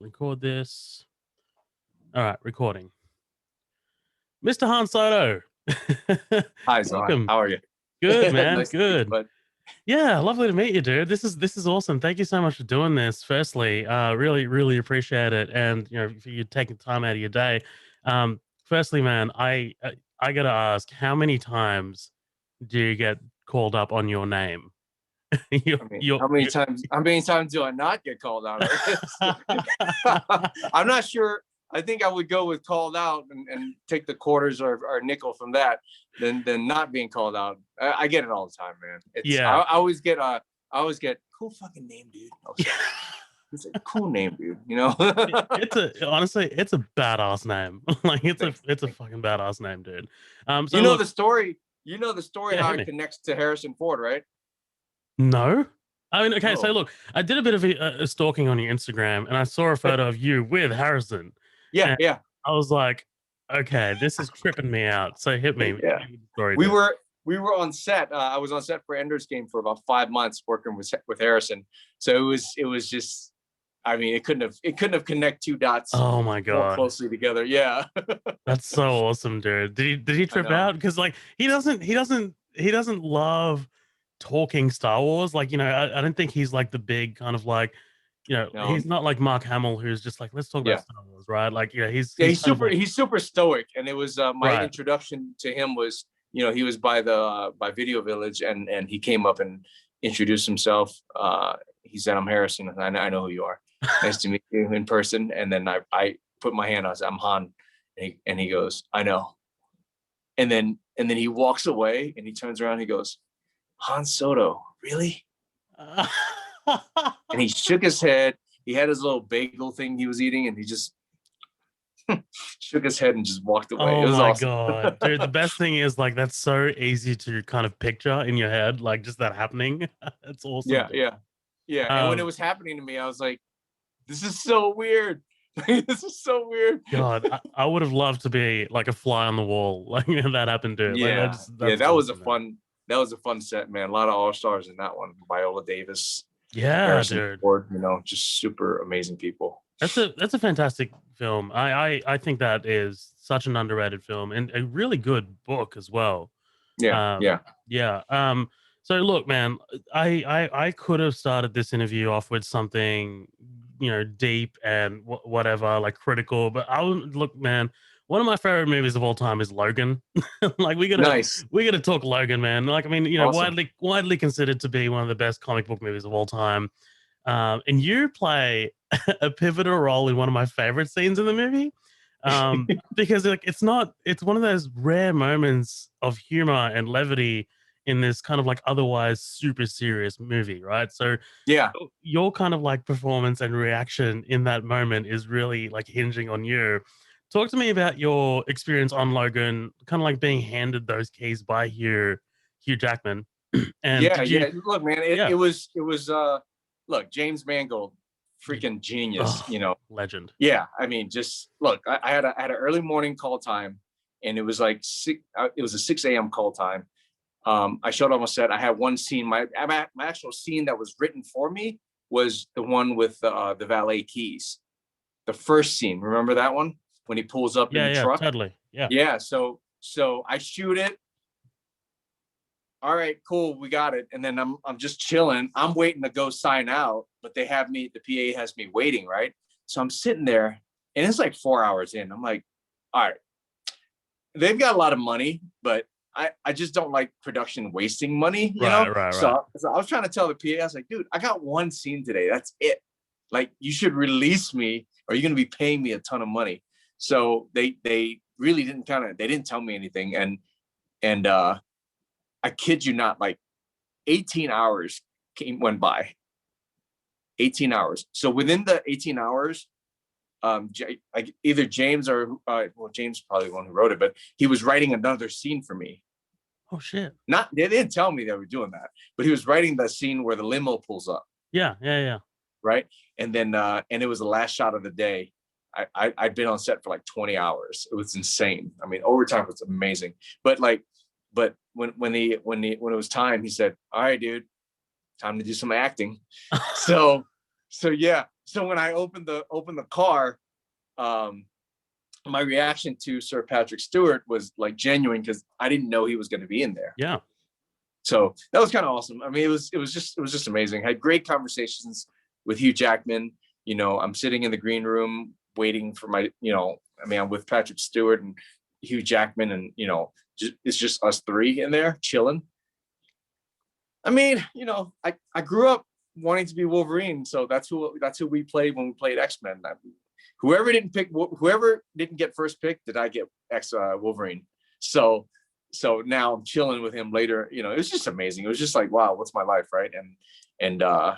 Record this. All right, recording. Mr. Han Soto. Hi, Zon. Welcome. How are you? Good, man. Nice to meet you, Good. bud. Yeah, lovely to meet you, dude. This is awesome. Thank you so much for doing this. Firstly, really appreciate it, and for you taking time out of your day. Firstly, man, I gotta ask, how many times do you get called up on your name? you I mean, you how many times do I not get called out on this? I'm not sure. I think I would go with called out and take the quarters or nickel from that than not being called out. I get it all the time, man. yeah. I always get cool fucking name, dude. It's a cool name, dude. Honestly, it's a badass name. Like it's Thanks. a fucking badass name, dude. So You know look, the story. You know the story yeah, how hit it me. connects to Harrison Ford, right? No, I mean, okay. So Oh, look, I did a bit of a stalking on your Instagram, and I saw a photo of you with Harrison, yeah, and yeah. I was like, okay, this is tripping me out. So hit me. Hit Yeah. me with the story, We dude. were on set. I was on set for Ender's Game for about 5 months working with Harrison. So it was just, I mean, it couldn't have connect two dots Oh my more god, closely together. Yeah. that's so awesome, dude. Did he I trip know. out? Because like he doesn't love talking Star Wars. Like I don't think he's like the big kind of like No. he's not like Mark Hamill who's just like let's talk about Yeah. Star Wars, right? Like Yeah. he's kind of like He's super stoic, and it was my right. introduction to him was he was by Video Village, and he came up and introduced himself. He said, "I'm Harrison, and I know who you are. Nice to meet you in person." And then I put my hand on. I said, "I'm Han," and he goes, "I know." And then he walks away, and he turns around. And he goes, "Han Soto, really?" And he shook his head. He had his little bagel thing he was eating, and he just shook his head and just walked away. It Oh was my awesome. god, dude! The best thing is like that's so easy to kind of picture in your head, like just that happening. It's awesome, Yeah, dude. yeah, yeah. And when it Um, was happening to me, I was like, "This is so weird. This is so weird." God, I would have loved to be like a fly on the wall, like that happened, dude. Like Yeah, yeah. that's awesome, man. That was a fun set, man. A lot of all stars in that one. Viola Davis, Yeah, Harrison dude. Ford. Just super amazing people. That's a fantastic film. I think that is such an underrated film and a really good book as well. Yeah, Um, yeah. yeah. So look, man, I could have started this interview off with something, deep and whatever, like critical, but look, man. One of my favorite movies of all time is Logan. Like Nice, we gotta talk Logan, man. Like I mean, awesome. widely considered to be one of the best comic book movies of all time. And you play a pivotal role in one of my favorite scenes in the movie. Because like it's one of those rare moments of humor and levity in this kind of like otherwise super serious movie, right? So Yeah. your kind of like performance and reaction in that moment is really like hinging on you. Talk to me about your experience on Logan, kind of like being handed those keys by Hugh Jackman. And Yeah, did you yeah. Look, man, yeah. it was look, James Mangold, freaking genius, Oh, legend. Yeah, I mean, just look, I had an early morning call time, and it was like it was a 6 a.m. call time. I showed up on set. I had one scene. My actual scene that was written for me was the one with the valet keys. The first scene, remember that one when he pulls up in Yeah, the yeah, truck? totally. Yeah. Yeah. So I shoot it. All right, cool, we got it. And then I'm just chilling. I'm waiting to go sign out, but the PA has me waiting, right? So I'm sitting there, and it's like 4 hours in. I'm like, all right, they've got a lot of money, but I just don't like production wasting money, Right. So I was trying to tell the PA, I was like, dude, I got one scene today. That's it. Like, you should release me, or you're gonna be paying me a ton of money. So they really they didn't tell me anything. And I kid you not, like 18 hours went by. 18 hours. So within the 18 hours, like either James or James is probably the one who wrote it, but he was writing another scene for me. Oh shit. Not They didn't tell me they were doing that, but he was writing the scene where the limo pulls up, Yeah. right? And then and it was the last shot of the day. I'd been on set for like 20 hours. It was insane. I mean, overtime was amazing. But when it was time, he said, "All right, dude, time to do some acting." So yeah, So when I opened the car, my reaction to Sir Patrick Stewart was like genuine because I didn't know he was going to be in there. Yeah. So that was kind of awesome. I mean, it was just amazing. I had great conversations with Hugh Jackman. You know, I'm sitting in the green room waiting for my, I'm with Patrick Stewart and Hugh Jackman, and it's just us three in there chilling. I mean, I grew up wanting to be Wolverine, so that's who we played when we played X-Men. Whoever didn't get first pick, did I get Wolverine? So now I'm chilling with him later. It was just amazing. It was just like, wow, what's my life, right? And I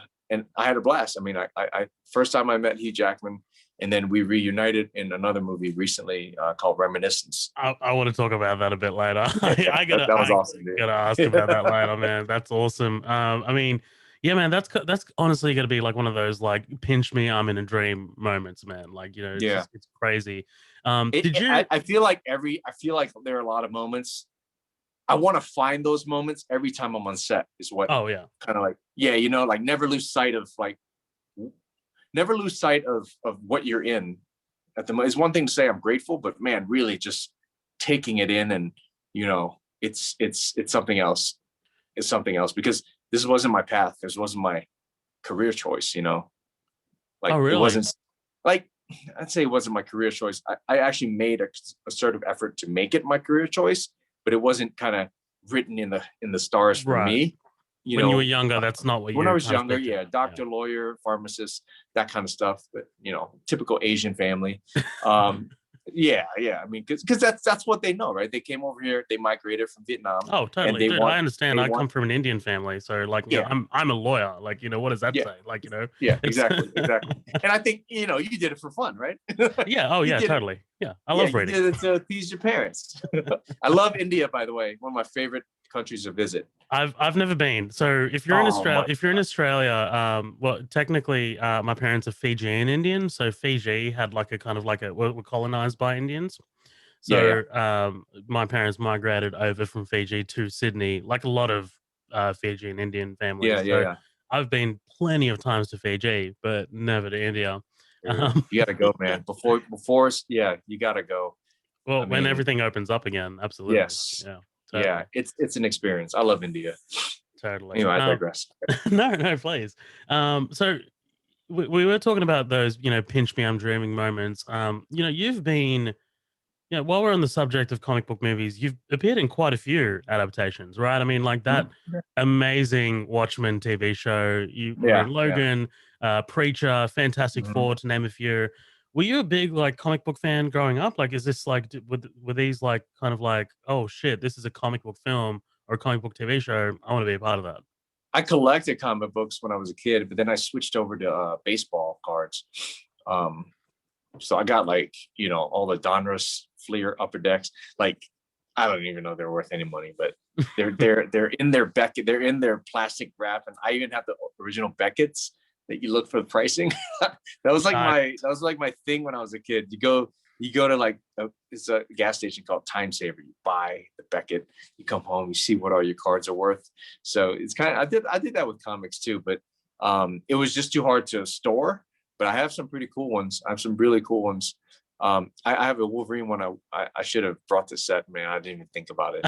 had a blast. I mean, I first time I met Hugh Jackman, and then we reunited in another movie recently called Reminiscence. I want to talk about that a bit later. That was awesome, dude. Gotta ask about that later, man. That's awesome. I mean, yeah, man, that's honestly gonna be like one of those like pinch me, I'm in a dream moments, man. Like, it's crazy. Did you? I feel like there are a lot of moments. I want to find those moments every time I'm on set. Is what? Oh yeah. Kind of like like never lose sight of what you're in. It's one thing to say I'm grateful, but man, really just taking it in, and it's something else. It's something else because this wasn't my path. This wasn't my career choice. Like oh, really? It wasn't like I'd say it wasn't my career choice. I actually made a assertive effort to make it my career choice, but it wasn't kind of written in the stars for me. When you were younger, that's not what you. When I was younger, doctor, lawyer, pharmacist, that kind of stuff. But typical Asian family. Yeah. I mean, because that's what they know, right? They came over here, they migrated from Vietnam. Oh, totally. Dude, I understand. I come from an Indian family, so like, I'm a lawyer. Like, what does that say? Like, Yeah, exactly. And I think you did it for fun, right? Yeah. Oh, yeah, totally. Yeah, I love reading. You did it to appease your parents. I love India, by the way. One of my favorite countries to visit. I've never been. So if you're in Australia, well, technically, my parents are Fijian Indian. So Fiji had like a kind of like were colonized by Indians. So my parents migrated over from Fiji to Sydney, like a lot of Fijian Indian families. Yeah. I've been plenty of times to Fiji, but never to India. You gotta go, man. Before, you gotta go. Well, when everything opens up again, absolutely. Yes. Yeah. Totally. Yeah, it's an experience. I love India. Totally. Anyway, I digress. No, please. So we were talking about those, pinch me, I'm dreaming moments. You've been, while we're on the subject of comic book movies, you've appeared in quite a few adaptations, right? I mean, like that amazing Watchmen TV show. You were in Logan, Preacher, Fantastic Four, to name a few. Were you a big like comic book fan growing up? Like, is this like were these like kind of like, oh shit, this is a comic book film or a comic book TV show? I want to be a part of that. I collected comic books when I was a kid, but then I switched over to baseball cards. So I got like all the Donruss Fleer Upper Decks. Like I don't even know they're worth any money, but they're in their Beckett. They're in their plastic wrap, and I even have the original Beckett's that you look for the pricing. that was like my thing when I was a kid. You go to like it's a gas station called Time Saver. You buy the Beckett. You come home. You see what all your cards are worth. So it's kind of I did that with comics too, but it was just too hard to store. But I have some pretty cool ones. I have some really cool ones. I have a Wolverine one. I should have brought this set, man. I didn't even think about it.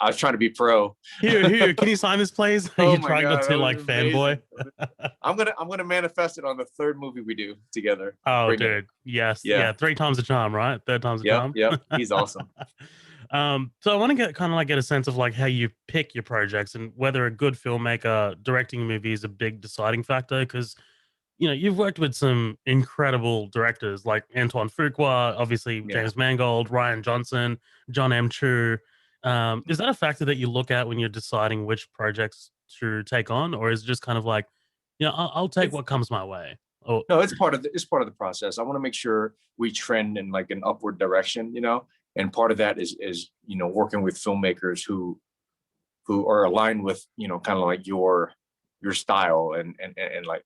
I was trying to be pro. Here, can you sign this, please? Oh You're trying not to like fanboy. I'm gonna manifest it on the third movie we do together. Oh, dude, yes, yeah. 3 times a charm, right? Third time's a charm. Yep, he's awesome. So I want to get a sense of like how you pick your projects and whether a good filmmaker directing a movie is a big deciding factor, because you've worked with some incredible directors like Antoine Fuqua, obviously James Mangold, Ryan Johnson, John M. Chu. Is that a factor that you look at when you're deciding which projects to take on, or is it just kind of like, I'll take what comes my way? Oh no, it's part of the process. I want to make sure we trend in like an upward direction, and part of that is working with filmmakers who are aligned with kind of like your style and like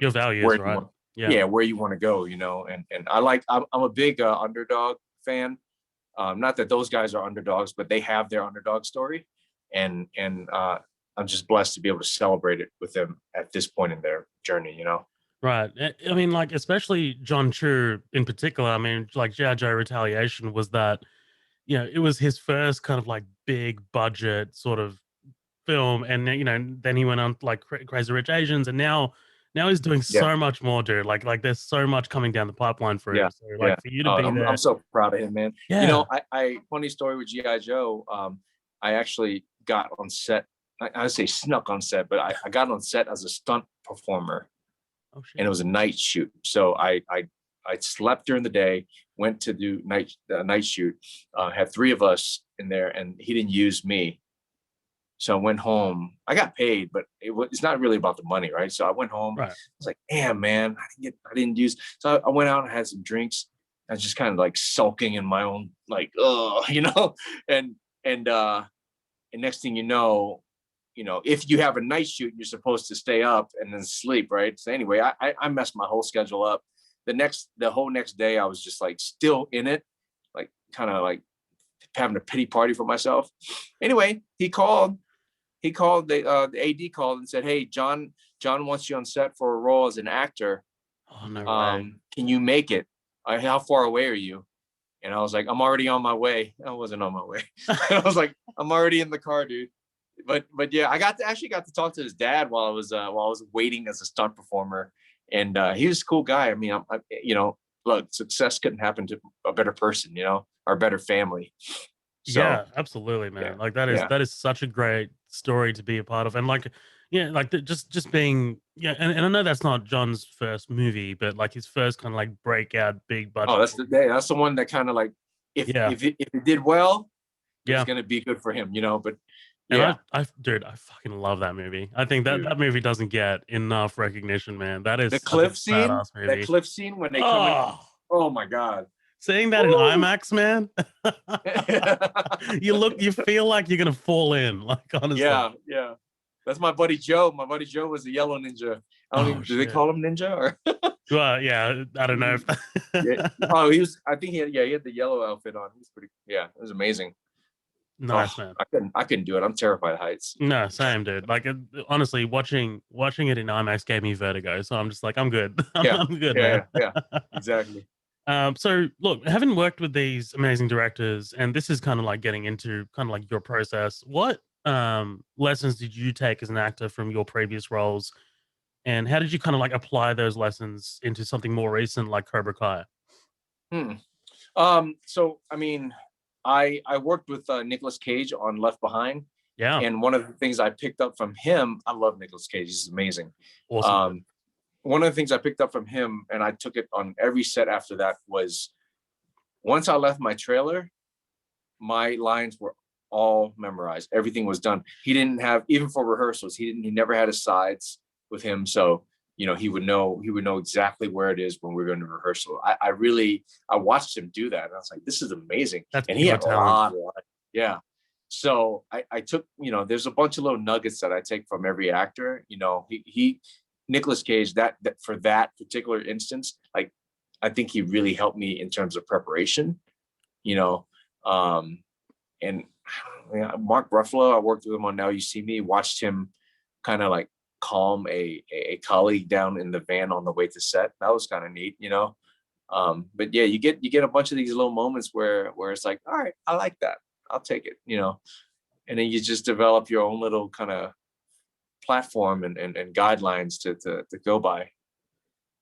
your values, right? Where you want to go, and I'm a big underdog fan. Not that those guys are underdogs, but they have their underdog story, and I'm just blessed to be able to celebrate it with them at this point in their journey. Right. I mean, like, especially John Chu in particular. I mean, like, G.I. Joe Retaliation was that, it was his first kind of like big budget sort of film. And, then he went on to, like, Crazy Rich Asians. And now he's doing Yeah, so much more, dude. Like, there's so much coming down the pipipeline for yeah, him. So, yeah. like, for you to Oh, be I'm there. so proud of him, man. Yeah. I funny story with GI Joe. I actually got on set. I say snuck on set, but I got on set as a stunt performer, Oh, and shit. it was a night shoot. So I slept during the day, went to do night shoot. Had three of us in there, and he didn't use me. So I went home. I got paid, but it's not really about the money, right? So I went home. Right. I was like, damn, man, I didn't use. So I went out and had some drinks. I was just kind of like sulking in my own, like, oh, and and uh, and next thing if you have a night shoot, you're supposed to stay up and then sleep, right? So anyway, I messed my whole schedule up. The whole next day, I was just like still in it, like kind of like having a pity party for myself. Anyway, the AD called and said, hey, John wants you on set for a role as an actor. Oh, no way. Can you make it? How far away are you? And I was like, I'm already on my way. I wasn't on my way. I was like, I'm already in the car, dude. But yeah, I actually got to talk to his dad while I was waiting as a stunt performer, and he was a cool guy. I mean, look, success couldn't happen to a better person, or a better family. So Yeah, absolutely, yeah, man. Like, that is yeah. that is such a great story to be a part of. And, like, like, just being, and I know that's not John's first movie, but like his first kind of like breakout big Oh, budget that's movie. that's the one that kind of like, Yeah, if it did well, it was yeah. gonna be good for him, But And yeah, dude, I fucking love that movie. I think that dude, that movie doesn't get enough recognition, man. That is the such a cliff scene, badass movie. when they come in. Oh, Oh my god. seeing that in Woo! IMAX, man. You feel like you're gonna fall in, like, honestly. Yeah, yeah. That's my buddy Joe. My buddy Joe was a yellow ninja. I don't Oh even, do they shit. call him ninja or? Well, yeah, I don't know if Yeah. Oh, he was. I think he had the yellow outfit on. He was pretty. Yeah, it was amazing. Oh, nice, man. I couldn't do it. I'm terrified of heights. No, same, dude. Like, honestly, watching it in IMAX gave me vertigo, so I'm just like, I'm good. Yeah, I'm good, yeah, man. yeah, yeah. Exactly. So look, having worked with these amazing directors, and this is kind of like getting into kind of like your process. What lessons did you take as an actor from your previous roles, and how did you kind of like apply those lessons into something more recent like Cobra Kai? Hmm. So I mean, I worked with Nicolas Cage on Left Behind, Yeah, and one of the things I picked up from him, I love Nicolas Cage. He's amazing. awesome, dude. Um, One of the things I picked up from him, and I took it on every set after that, was once I left my trailer, my lines were all memorized. Everything was done. He didn't have, even for rehearsals, he never had his sides with him. So, he would know exactly where it is when we were going to rehearsal. I watched him do that. And I was like, this is amazing. That's And he pure had a talent. lot of lines. Yeah. So I took, there's a bunch of little nuggets that I take from every actor. Nicolas Cage, that for that particular instance, like, I think he really helped me in terms of preparation, you know. And yeah, Mark Ruffalo, I worked with him on Now You See Me, watched him kind of like calm a colleague down in the van on the way to set. That was kind of neat. But yeah, you get a bunch of these little moments where it's like, all right, I like that. I'll take it. And then you just develop your own little kind of platform and guidelines to go by.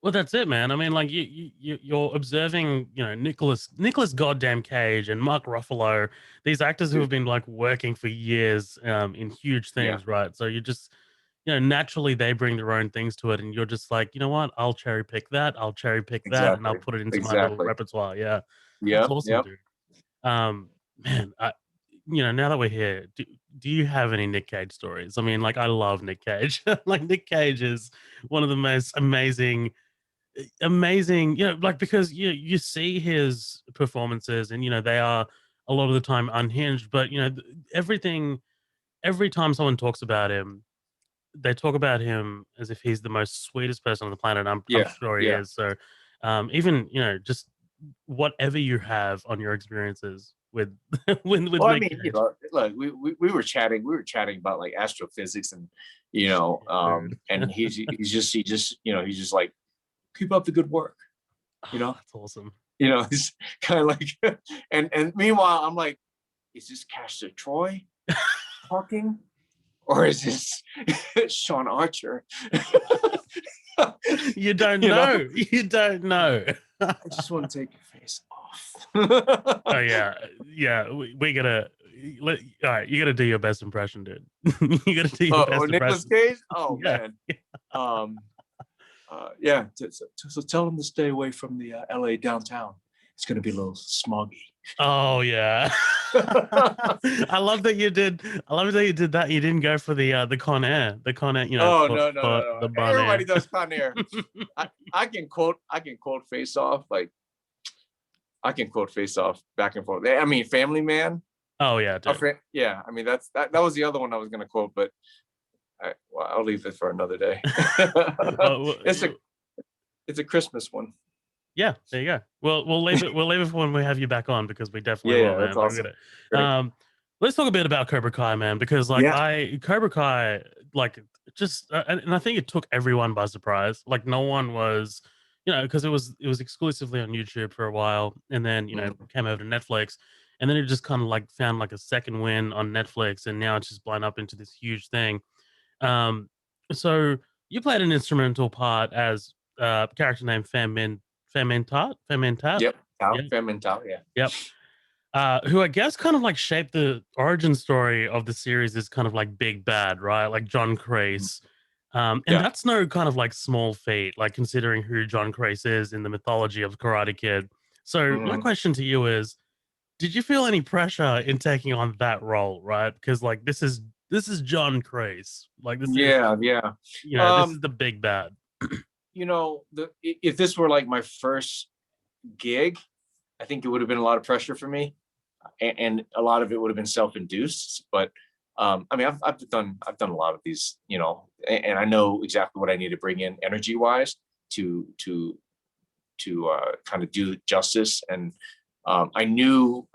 Well, that's it, man. I mean, like, you're observing, Nicholas goddamn Cage and Mark Ruffalo, these actors who have Dude, been like working for years in huge yeah, things, right? So you just, naturally they bring their own things to it, and you're just like, you know what? I'll cherry pick that. I'll cherry pick that, and I'll exactly. put it into my little Exactly. repertoire. Yeah, that's Yep. awesome, Yep. dude. Man, now that we're here, do you have any Nick Cage stories? I mean, like, I love Nick Cage. Like, Nick Cage is one of the most amazing, like, because you see his performances, and they are a lot of the time unhinged, but everything, every time someone talks about him, they talk about him as if he's the most sweetest person on the planet. I'm Yeah. sure he Yeah. is. So even just whatever you have on your experiences with with Well, I Nick mean, Cage. look, we were chatting. We were chatting about like astrophysics, and Shit, dude. and he's just like keep up the good work. You know, that's awesome. You know, it's kind of like, and meanwhile, I'm like, is this Castor Troy talking, or is this Sean Archer? You don't know. You don't know. I just want to take your face off. Oh yeah. We gotta. All right, you gotta do your best impression, dude. You gotta do your best Nicolas impression. Cage. Oh Yeah. man. Yeah. So tell them to stay away from the LA downtown. It's gonna be a little smoggy. Oh yeah. I love that you did. I love that you did that. You didn't go for the Con Air. The Con Air, Oh for no. the Bon Everybody Air. does Con Air. I can quote Face Off, like I can quote Face Off back and forth. I mean, Family Man. Oh yeah, dude. Yeah. I mean, that was the other one I was gonna quote, but I'll leave it for another day. It's a Christmas one. Yeah, there you go. Well, we'll leave it. We'll leave it for when we have you back on, because we definitely will, man. That's awesome. Let's talk a bit about Cobra Kai, man, because Cobra Kai, like, just and I think it took everyone by surprise. Like, no one was, because it was exclusively on YouTube for a while, and then came over to Netflix, and then it just kind of like found like a second win on Netflix, and now it's just blown up into this huge thing. So you played an instrumental part as a character named Famintat. Yep. Yeah. Famintat. Yeah. Yep. Who I guess kind of like shaped the origin story of the series is kind of like Big Bad, right? Like John Crease. And that's no kind of like small feat, like considering who John Crease is in the mythology of Karate Kid. So my question to you is, did you feel any pressure in taking on that role, right? Because like this is John Crease. Like this is this is the Big Bad. If this were like my first gig, I think it would have been a lot of pressure for me, and a lot of it would have been self-induced. But I mean, I've done a lot of these, and I know exactly what I need to bring in energy-wise to kind of do justice. And I knew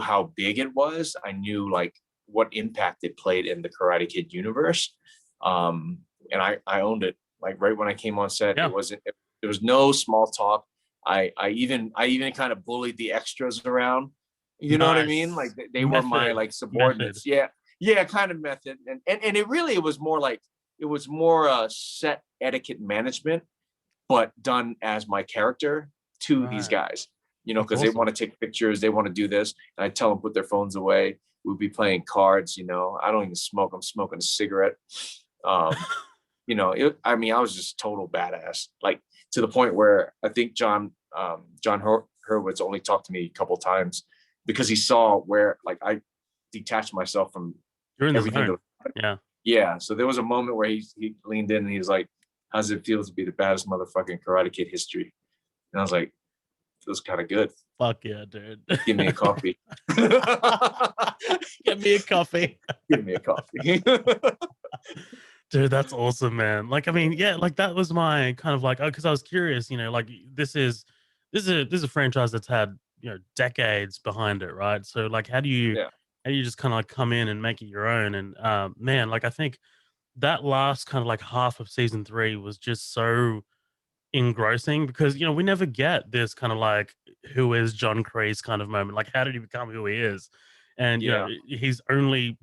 how big it was. I knew like what impact it played in the Karate Kid universe, and I owned it. Like right when I came on set, there was no small talk. I even kind of bullied the extras around. You know what I mean? Like they were my like subordinates. Method. Yeah, kind of method. And it really was more like set etiquette management, but done as my character to these guys. Because they want to take pictures, they want to do this, and I tell them put their phones away. We'd be playing cards. I don't even smoke. I'm smoking a cigarette. I was just total badass. Like, to the point where I think John Hurwitz only talked to me a couple of times because he saw where like I detached myself from everything. Yeah. So there was a moment where he leaned in and he was like, "How does it feel to be the baddest motherfucking Karate Kid history?" And I was like, "Feels kind of good." Fuck yeah, dude. Give me a coffee. Give me a coffee. Give me a coffee. Dude, that's awesome, man. Like, I mean, yeah, like that was my kind of like, because I was curious, like this is a franchise that's had decades behind it, right? So like, how do you just kind of like come in and make it your own? And man, like I think that last kind of like half of season 3 was just so engrossing, because we never get this kind of like who is John Crease kind of moment. Like, how did he become who he is? And he's only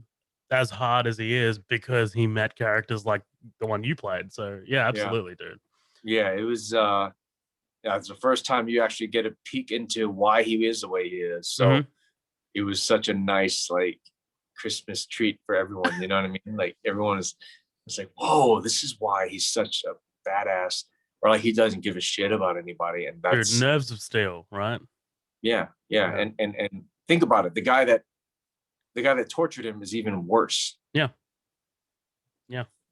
as hard as he is because he met characters like the one you played. So yeah, absolutely, dude. Yeah, it was it's the first time you actually get a peek into why he is the way he is. So it was such a nice like Christmas treat for everyone. You know what I mean? Like everyone was like, whoa, this is why he's such a badass, or like he doesn't give a shit about anybody. And that's dude, nerves of steel, right? Yeah. And think about it. The guy that tortured him is even worse. Yeah.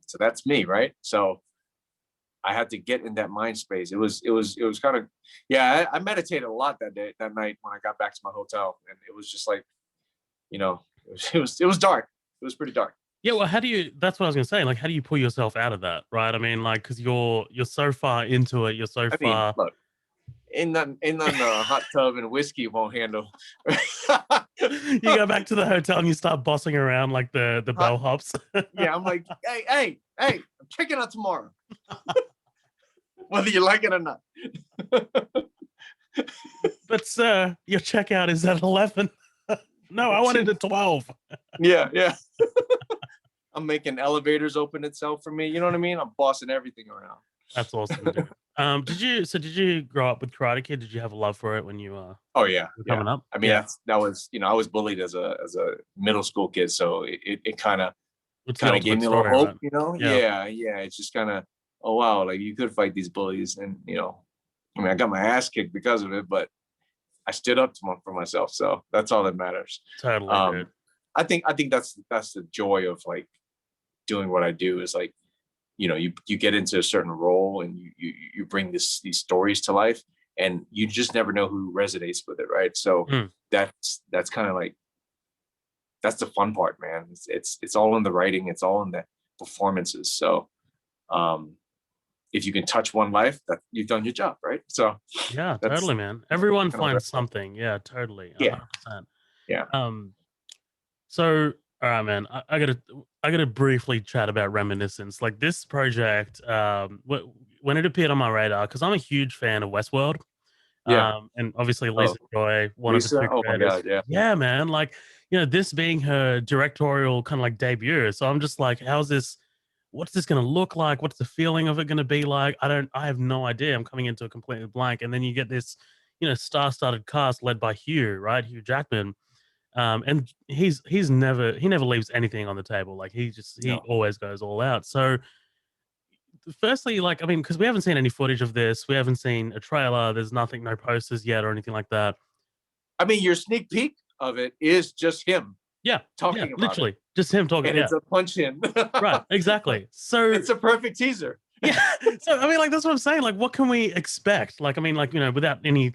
So that's me, right? So I had to get in that mind space. It was kind of, I meditated a lot that night when I got back to my hotel, and it was just like, it was dark. It was pretty dark. Yeah, well, that's what I was gonna say. Like, how do you pull yourself out of that, right? I mean, like, because you're so far into it, Look, ain't nothing a hot tub and whiskey won't handle. You go back to the hotel and you start bossing around like the bellhops. Yeah, I'm like, hey, I'm checking out tomorrow. whether you like it or not. But sir, your checkout is at 11. No, I wanted at 12. Yeah. I'm making elevators open itself for me. You know what I mean? I'm bossing everything around. That's awesome, dude. Did you grow up with Karate Kid? Did you have a love for it when you Oh yeah, were coming up? I mean, that was, I was bullied as a middle school kid, so it kind of gave me a little hope, right? Yeah. It's just kind of, oh wow, like you could fight these bullies, and I mean, I got my ass kicked because of it, but I stood up for myself, so that's all that matters. Totally, dude. I think that's the joy of like doing what I do, is like, you get into a certain role and you bring these stories to life, and you just never know who resonates with it, right? So that's kind of like, that's the fun part, man. It's all in the writing, it's all in the performances. So if you can touch one life, that you've done your job, right? So yeah, totally, man. Everyone finds something. Yeah, totally. 100%. Yeah. So all right, man. I gotta briefly chat about Reminiscence. Like this project, when it appeared on my radar, because I'm a huge fan of Westworld. And obviously Lisa Joy, one of the two creators. Oh my God, yeah, man. Like, this being her directorial kind of like debut. So I'm just like, what's this gonna look like? What's the feeling of it gonna be like? I have no idea. I'm coming into a completely blank. And then you get this, star-studded cast led by Hugh Jackman. And he never leaves anything on the table. Like he always goes all out. So firstly, like, I mean, because we haven't seen any footage of this, we haven't seen a trailer, there's nothing, no posters yet or anything like that. I mean, your sneak peek of it is just him talking about literally it. just him talking, and it's a punch in. Right, exactly. So it's a perfect teaser. Yeah. So I mean, like, that's what I'm saying. Like, what can we expect? Like, I mean, like, without any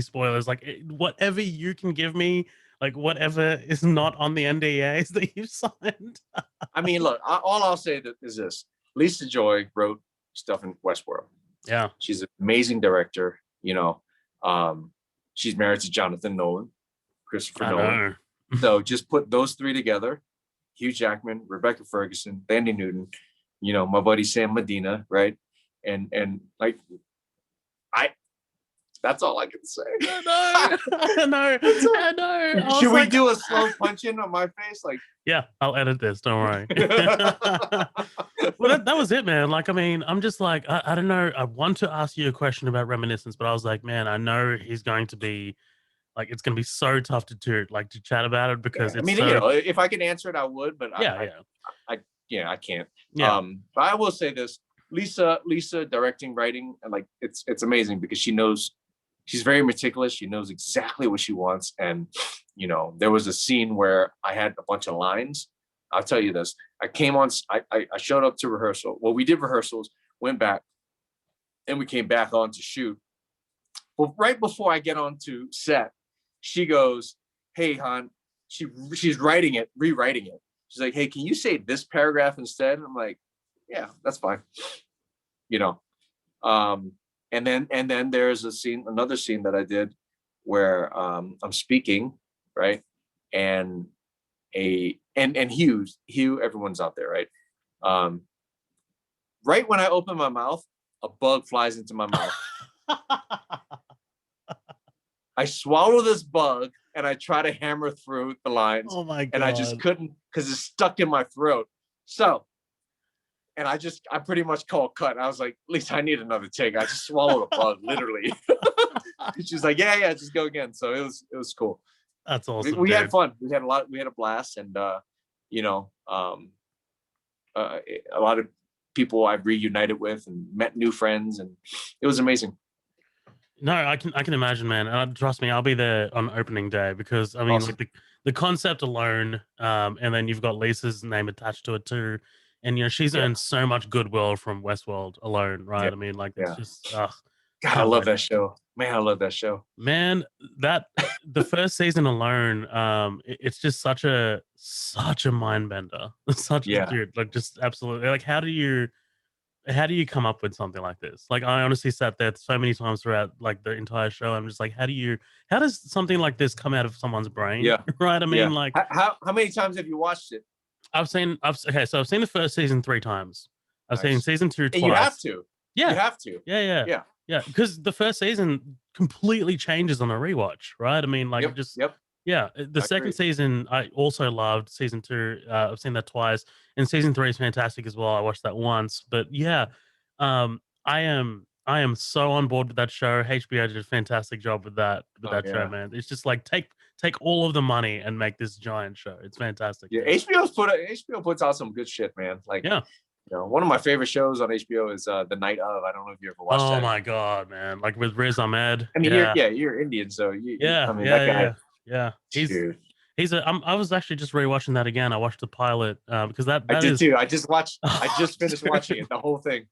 spoilers, like whatever you can give me, like whatever is not on the NDAs that you've signed. I mean, look, all I'll say is this: Lisa Joy wrote stuff in Westworld. Yeah, she's an amazing director. She's married to Jonathan Nolan, Christopher Nolan. So just put those three together: Hugh Jackman, Rebecca Ferguson, Thandie Newton. My buddy Sam Medina, right? And like, that's all I can say. I know. Should we do a slow punch in on my face? Like, yeah, I'll edit this. Don't worry. Well, that was it, man. Like, I mean, I'm just like, I don't know. I want to ask you a question about Reminiscence, but I was like, man, I know he's going to be like, it's going to be so tough to chat about it because I mean, if I can answer it, I would, but I can't. Yeah. But I will say this: Lisa directing, writing, and like, it's amazing because she's very meticulous. She knows exactly what she wants. And, there was a scene where I had a bunch of lines. I'll tell you this. I showed up to rehearsal. Well, we did rehearsals, went back, and we came back on to shoot. Well, right before I get on to set, she goes, "Hey, Han," she's rewriting it. She's like, "Hey, can you say this paragraph instead?" And I'm like, "Yeah, that's fine." And then there's another scene that I did where I'm speaking, right? And Hugh, everyone's out there, right? Right when I open my mouth, a bug flies into my mouth. I swallow this bug and I try to hammer through the lines. Oh my God. And I just couldn't because it's stuck in my throat. So, and I pretty much called cut. I was like, at least I need another take. I just swallowed a bug, literally. She's like, yeah, just go again. So it was cool. That's awesome. We had fun. We had a blast, and a lot of people I've reunited with and met new friends, and it was amazing. No, I can imagine, man. Trust me, I'll be there on opening day because I mean, awesome. Like the concept alone, and then you've got Lisa's name attached to it too, and she's earned so much goodwill from Westworld alone, right? Yeah. I mean, like it's just, God, I love that show, man. I love that show, man. That the first season alone, it's just such a mind bender, dude, like just absolutely. Like, how do you come up with something like this? Like, I honestly sat there so many times throughout like the entire show. I'm just like, how does something like this come out of someone's brain? Yeah. Right. I mean, like, how many times have you watched it? I've seen the first season 3 times. I've seen season 2 twice. And you have to. Yeah. You have to. Yeah. Because the first season completely changes on a rewatch, right? I mean, like, Yep. the I second agree. season I also loved. Season 2, I've seen that twice, and season 3 is fantastic as well. I watched that once, but yeah, I am so on board with that show. HBO did a fantastic job with that show, Yeah. man. It's just like take all of the money and make this giant show. It's fantastic. Yeah, Dude. HBO puts out some good shit, man. Like, Yeah. one of my favorite shows on HBO is The Night of. I don't know if you ever watched Oh that. my god, man! Like with Riz Ahmed. I mean, Yeah. you're Indian, so I mean, that guy, Yeah. dude. I was actually just rewatching that again. I watched the pilot because I that did is too. I just finished watching it,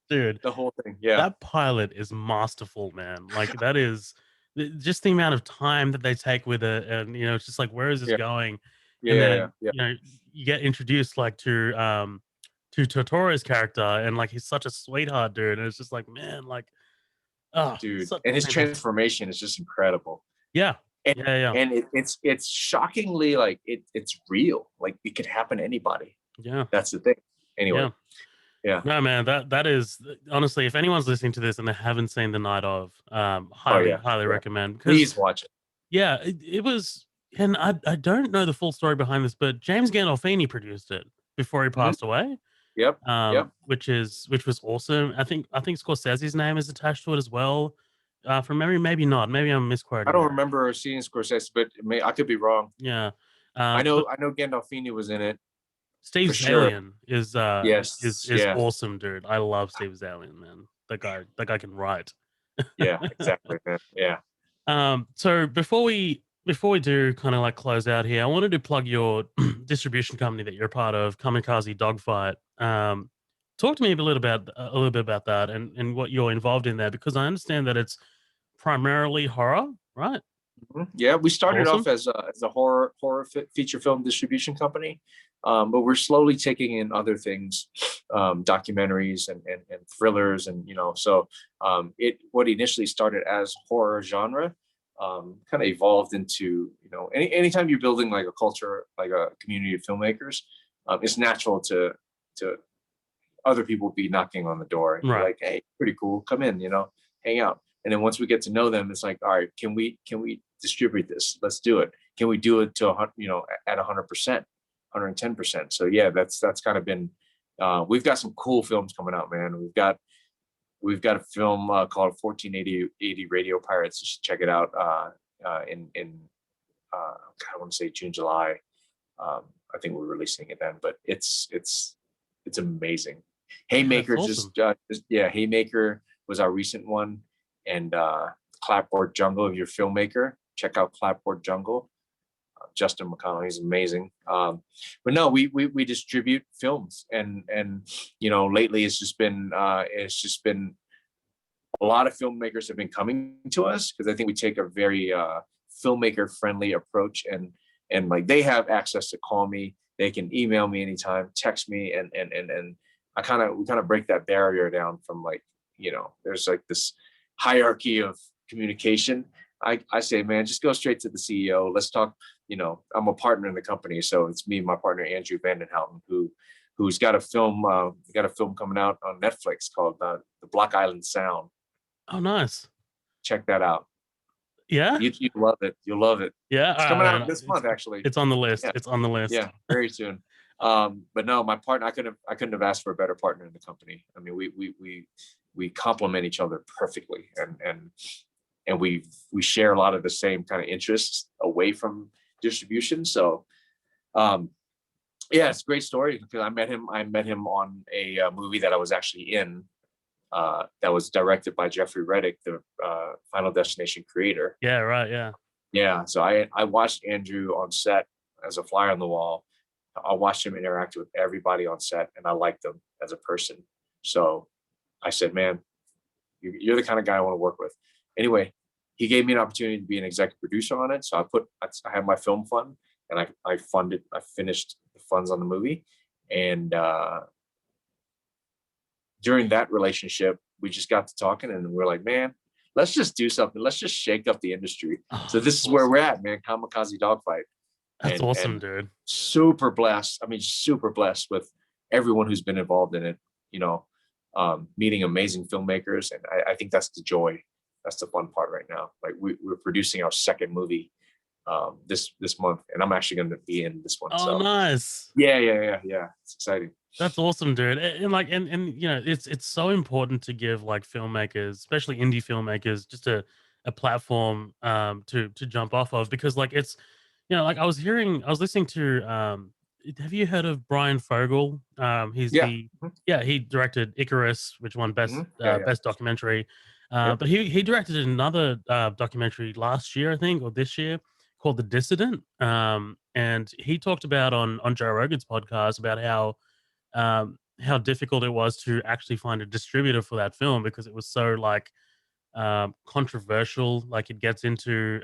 dude. the whole thing. Yeah, That pilot is masterful, man. Like that is just the amount of time that they take with it, and it's just like where is this yeah, going? And then yeah. you get introduced like to Totoro's character, and like he's such a sweetheart, dude. And it's just like man, like oh, Dude, such and his fantastic. transformation is just incredible. Yeah, And yeah. it's shockingly like it's real. Like it could happen to anybody. Yeah. That's the thing. Anyway, Yeah. yeah. No, man, that is honestly, if anyone's listening to this and they haven't seen The Night of, Oh highly, yeah, highly yeah. recommend. Because Please watch it. yeah, it was, and I don't know the full story behind this, but James Gandolfini produced it before he Mhm. passed away. Yep. Which was awesome. I think Scorsese's name is attached to it as well. From memory, maybe not. Maybe I'm I misquoting don't that. remember seeing Scorsese, but I could be wrong. Yeah. I But know Gandolfini was in it Steve for sure. Zalian is Yes, yeah, awesome, dude. I love Steve Zalian, man. That guy can write. yeah, exactly, man. Yeah. So before we do kind of like close out here, I wanted to plug your distribution company that you're a part of, Kamikaze Dogfight. Talk to me a little bit about that and what you're involved in there, because I understand that it's primarily horror, right? Yeah, we started Awesome. off as a horror feature film distribution company, but we're slowly taking in other things, documentaries and thrillers, and so it what initially started as horror genre, kind of evolved into anytime you're building like a culture, like a community of filmmakers, it's natural to other people be knocking on the door and you're Right. like, hey, pretty cool, come in, hang out. And then once we get to know them, it's like, all right, can we distribute this? Let's do it. Can we do it to at 100%, 110%? So yeah, that's kind of been. We've got some cool films coming out, man. We've got a film called 1480 Radio Pirates. You should check it out. In I want to say June, July. I think we're releasing it then, but it's amazing. Yeah, that's Haymaker awesome. Haymaker was our recent one, and Clapboard Jungle. If you're a filmmaker, check out Clapboard Jungle. Justin McConnell, he's amazing. But no, we distribute films, and lately it's just been a lot of filmmakers have been coming to us because I think we take a very filmmaker friendly approach, and like they have access to call me, they can email me anytime, text me, and we kind of break that barrier down from like there's like this hierarchy of communication. I say, man, just go straight to the CEO. Let's talk. I'm a partner in the company, so it's me and my partner Andrew Vandenhouten, who's got a film coming out on Netflix called The Block Island Sound. Oh, nice. Check that out. Yeah. You love it. You'll love it. Yeah. It's coming out Man, this month, actually. it's on the list. Yeah, It's on the list. yeah, very soon. But no, my partner, I couldn't have asked for a better partner in the company. I mean, we complement each other perfectly, and we share a lot of the same kind of interests away from distribution. So, yeah, it's a great story because I met him on a movie that I was actually in, that was directed by Jeffrey Reddick, the Final Destination creator. Yeah. Right. Yeah. Yeah, so I watched Andrew on set as a fly on the wall. I watched him interact with everybody on set, and I liked him as a person. So I said, man, you're the kind of guy I want to work with. Anyway, he gave me an opportunity to be an executive producer on it. So I had my film fund, and I finished the funds on the movie. And during that relationship, we just got to talking, and we're like, man, let's just do something. Let's just shake up the industry. Oh, So this is where we're at, man. Kamikaze Dogfight. That's awesome, And dude. super blessed. I mean, super blessed with everyone who's been involved in it. meeting amazing filmmakers, and I think that's the joy. That's the fun part right now. Like we're producing our second movie this month, and I'm actually going to be in this one. Oh, So nice. yeah. It's exciting. That's awesome, dude. And you know, it's so important to give like filmmakers, especially indie filmmakers, just a platform to jump off of, because like it's, you know, like I was listening to have you heard of Brian Fogel? He's Yeah. the yeah, he directed Icarus, which won Yeah. best documentary. Yep. But he directed another documentary last year, I think, or this year, called The Dissident. And he talked about on Joe Rogan's podcast about how difficult it was to actually find a distributor for that film, because it was so like controversial. Like it gets into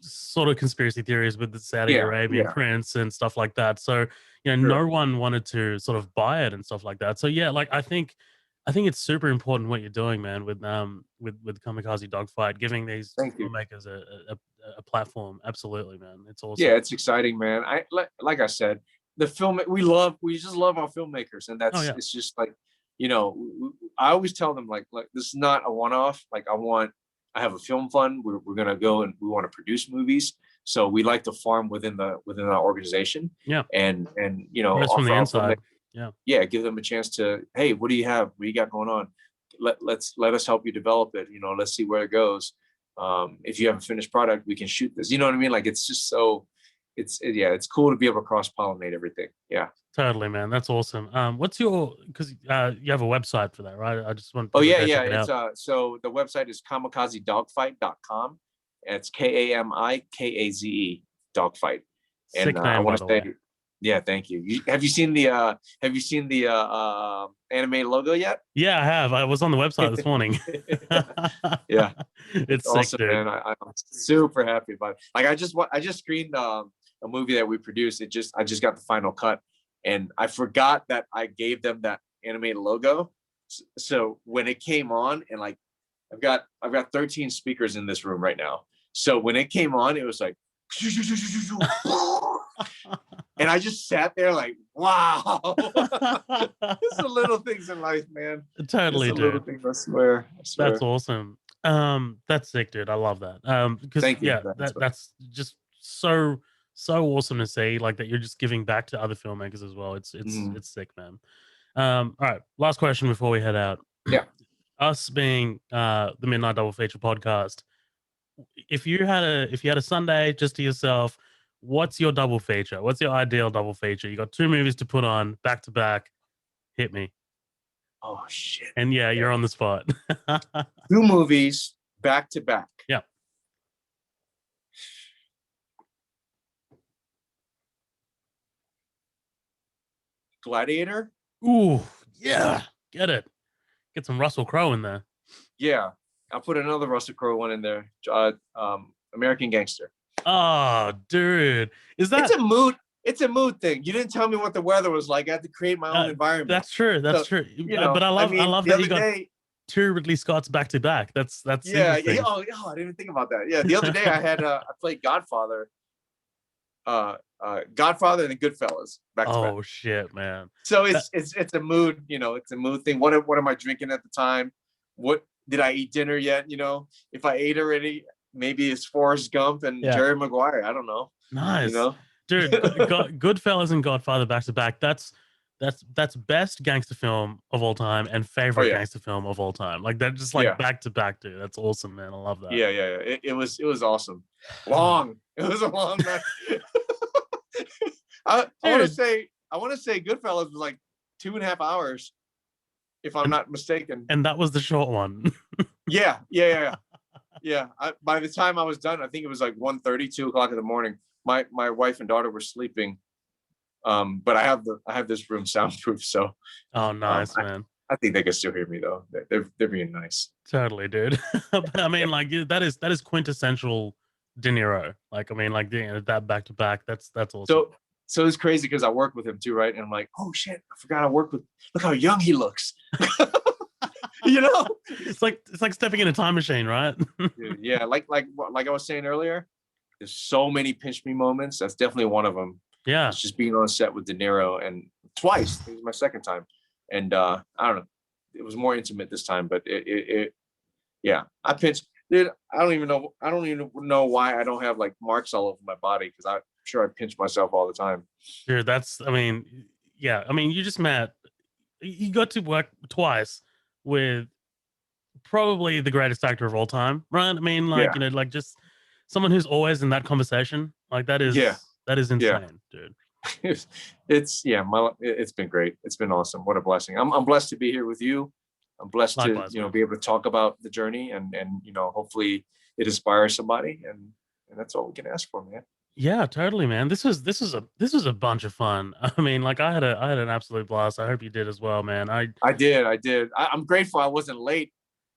sort of conspiracy theories with the Saudi Arabian Yeah. prince and stuff like that. So, you know, Sure. no one wanted to sort of buy it and stuff like that. So yeah, like I think it's super important what you're doing, man, with Kamikaze Dogfight, giving these Thank you. filmmakers a platform. Absolutely, man. It's awesome. Yeah, it's exciting, man. I like I said, the film we just love our filmmakers, and Oh yeah. it's just like, you know, I always tell them like this is not a one-off. Like I have a film fund. We're gonna go and we want to produce movies. So we like to farm within our organization. Yeah. And you know, From the inside. Yeah, give them a chance to, hey, what do you have? What do you got going on? Let us help you develop it. You know, let's see where it goes. If you have a finished product, we can shoot this. You know what I mean? Like it's just so it's cool to be able to cross-pollinate everything. Yeah. Totally, man. That's awesome. What's your, because you have a website for that, right? I just want Oh people yeah, to go yeah. check it It's out. so the website is kamikazedogfight.com. It's KAMIKAZE dogfight. Sick And I name, by want the to way. say, yeah, thank you. Have you seen the anime logo yet? Yeah, I have. I was on the website this morning. Yeah, It's sick, awesome, dude. man. I'm super happy about it. Like I just screened a movie that we produced. I just got the final cut, and I forgot that I gave them that animated logo. So when it came on, and like I've got 13 speakers in this room right now. So when it came on, it was like and I just sat there like, wow. It's the little things in life, man. Totally, It's the little dude. things, I swear. That's awesome. That's sick, dude. I love that. Because Thank you yeah, for that. that's just so awesome to see, like that you're just giving back to other filmmakers as well. It's sick, man. All right, last question before we head out. Yeah. Us being the Midnight Double Feature podcast, if you had a Sunday just to yourself, what's your double feature? What's your ideal double feature? You got two movies to put on back to back. Hit me. Oh shit. And yeah, you're on the spot. Two movies back to back. Yeah. Gladiator. Ooh, yeah. Get it. Get some Russell Crowe in there. Yeah, I'll put another Russell Crowe one in there. American Gangster. Oh, dude. Is that It's a mood thing. You didn't tell me what the weather was like. I had to create my own environment. That's true. That's true. You know, but I love that you got two Ridley Scotts back to back. That's yeah. interesting. Oh, I didn't even think about that. Yeah, the other day I had I played Godfather, Godfather and the Goodfellas back to back. Oh shit, man. So it's a mood. You know, it's a mood thing. What am I drinking at the time? What did I eat dinner yet? You know, if I ate already, maybe it's Forrest Gump and Jerry Maguire. I don't know. Nice, you know, dude. Goodfellas and Godfather back to back. That's best gangster film of all time and favorite gangster film of all time. Like that, just like back to back, dude. That's awesome, man. I love that. Yeah. It was awesome. Long. It was a long night. I want to say Goodfellas was like 2.5 hours, if I'm not mistaken. And that was the short one. Yeah. By the time I was done, I think it was like 1:30, 2 o'clock in the morning. My wife and daughter were sleeping. But I have this room soundproof, so. Oh, nice, man. I think they can still hear me though. They're being nice. Totally, dude. But I mean, like that is quintessential De Niro. Like, I mean, like that back to back. That's awesome. So it's crazy because I work with him too, right? And I'm like, oh shit, I forgot I work with. Look how young he looks. You know, it's like stepping in a time machine, right? Dude, yeah, like I was saying earlier, there's so many pinch me moments. That's definitely one of them. Yeah, it's just being on set with De Niro, and twice. This is my second time. and I don't know, it was more intimate this time. But yeah, I pinched. Dude, I don't even know why I don't have like marks all over my body, because I'm sure I pinch myself all the time. Dude, I mean, yeah, I mean, you got to work twice with probably the greatest actor of all time, right? I mean, like, Yeah, you know, like just someone who's always in that conversation. Like yeah, that is yeah. insane, dude. It's been great. It's been awesome. What a blessing. I'm blessed to be here with you. I'm blessed to, Likewise, man. be able to talk about the journey, and hopefully it inspires somebody, and that's all we can ask for, man. Yeah, totally, man. This was a bunch of fun. I mean, like I had an absolute blast. I hope you did as well, man. I did. I'm grateful I wasn't late.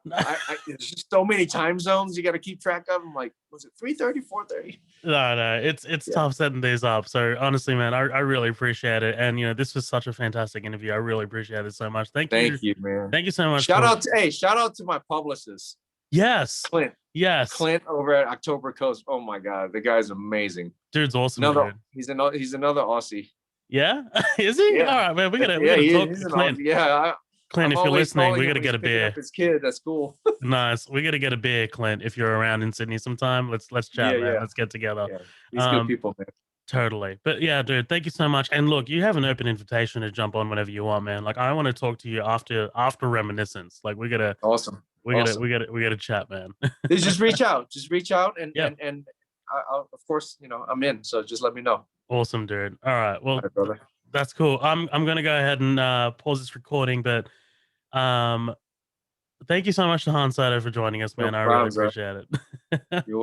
There's just so many time zones you got to keep track of. I'm like, was it 3:30, 4:30? No, it's Yeah. tough setting these up. So honestly, man, I really appreciate it. And this was such a fantastic interview. I really appreciate it so much. Thank you, man. Thank you so much. Shout out to my publicist, Yes. Clint. Yes. Clint over at October Coast. Oh my God, the guy's amazing. Dude's awesome. Dude. He's He's another Aussie. Yeah? Is he? Yeah. All right, man. We gotta talk he's to Clint. Yeah. Clint, if you're listening, we gotta get a beer. His kid. That's cool. Nice. We gotta get a beer, Clint. If you're around in Sydney sometime, let's chat, man. Yeah. Let's get together. Yeah. These good people, man. Totally. But yeah, dude, thank you so much. And look, you have an open invitation to jump on whenever you want, man. Like I want to talk to you after Reminiscence. Like we gotta Awesome. we gotta chat, man. Just reach out. And Yeah. and I'll, of course, I'm in. So just let me know. Awesome, dude. All right. Well, All right, brother. that's cool. I'm gonna go ahead and pause this recording, but thank you so much to Han Soto for joining us, man. No I really problem, bro. appreciate it. You're